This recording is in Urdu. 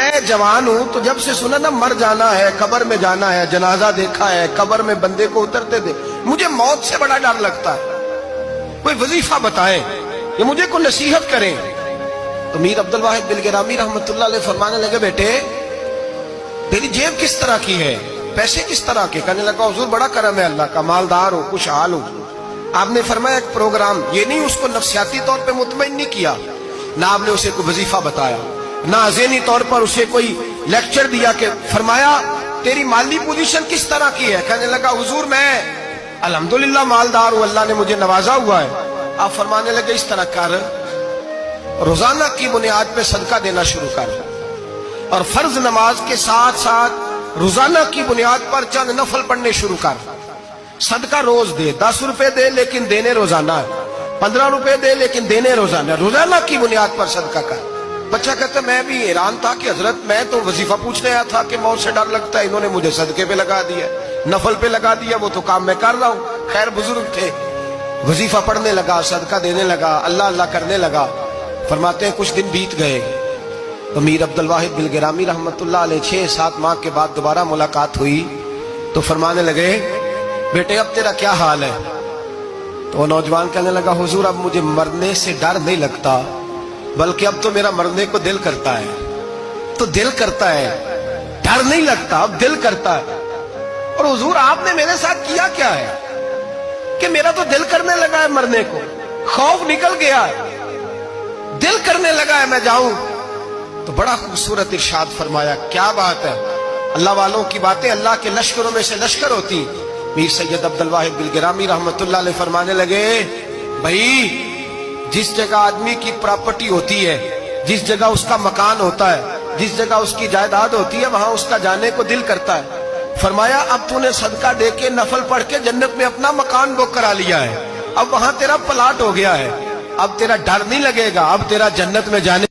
میں جوان ہوں تو جب سے سنا نا مر جانا ہے، قبر میں جانا ہے، جنازہ دیکھا ہے، قبر میں بندے کو اترتے تھے، مجھے موت سے بڑا ڈر لگتا ہے۔ کوئی وظیفہ بتائیں یا مجھے کوئی نصیحت کریں۔ تو میر عبدالواحد بلگرامی رحمت اللہ علیہ فرمانے لگے، بیٹے تیری جیب کس طرح کی ہے، پیسے کس طرح کے؟ کہنے لگا حضور بڑا کرم ہے اللہ کا، مالدار ہوں، خوشحال ہوں۔ آپ نے فرمایا ایک پروگرام، یہ نہیں اس کو نفسیاتی طور پہ مطمئن نہیں کیا، نہ آپ نے اسے کوئی وظیفہ بتایا، نہ ذہنی طور پر اسے کوئی لیکچر دیا، کہ فرمایا تیری مالی پوزیشن کس طرح کی ہے؟ کہنے لگا حضور میں الحمدللہ مالدار ہوں، اللہ نے مجھے نوازا ہوا ہے۔ آپ فرمانے لگے اس طرح کر، روزانہ کی بنیاد پہ صدقہ دینا شروع کر، اور فرض نماز کے ساتھ ساتھ روزانہ کی بنیاد پر چند نفل پڑھنے شروع کر۔ صدقہ روز دے، 10 روپے دے لیکن دینے روزانہ ہے، 15 روپے دے لیکن دینے روزانہ ہے، روزانہ کی بنیاد پر صدقہ کر۔ بچہ کہتا میں بھی حیران تھا کہ حضرت میں تو وظیفہ پوچھنے آیا تھا کہ موت سے ڈر لگتا ہے، انہوں نے مجھے صدقے پہ لگا دیا، نفل پہ لگا دیا، وہ تو کام میں کر رہا ہوں۔ خیر بزرگ تھے، وظیفہ پڑھنے لگا، صدقہ دینے لگا، اللہ اللہ کرنے لگا۔ فرماتے ہیں کچھ دن بیت گئے تو میر عبدالواحد بلگرامی رحمت اللہ علیہ 6-7 ماہ کے بعد دوبارہ ملاقات ہوئی تو فرمانے لگے بیٹے اب تیرا کیا حال ہے؟ تو وہ نوجوان کہنے لگا حضور اب مجھے مرنے سے ڈر نہیں لگتا، بلکہ اب تو میرا مرنے کو دل کرتا ہے۔ تو دل کرتا ہے، ڈر نہیں لگتا، اب دل کرتا ہے۔ اور حضور آپ نے میرے ساتھ کیا کیا ہے کہ میرا تو دل کرنے لگا ہے مرنے کو، خوف نکل گیا ہے، دل کرنے لگا ہے میں جاؤں۔ تو بڑا خوبصورت ارشاد فرمایا، کیا بات ہے، اللہ والوں کی باتیں اللہ کے لشکروں میں سے لشکر ہوتی۔ میر سید عبدالواحد بلگرامی رحمت اللہ علیہ فرمانے لگے بھائی جس جگہ آدمی کی پراپرٹی ہوتی ہے، جس جگہ اس کا مکان ہوتا ہے، جس جگہ اس کی جائیداد ہوتی ہے، وہاں اس کا جانے کو دل کرتا ہے۔ فرمایا اب تو نے صدقہ دے کے نفل پڑھ کے جنت میں اپنا مکان بک کرا لیا ہے، اب وہاں تیرا پلاٹ ہو گیا ہے، اب تیرا ڈر نہیں لگے گا، اب تیرا جنت میں جانے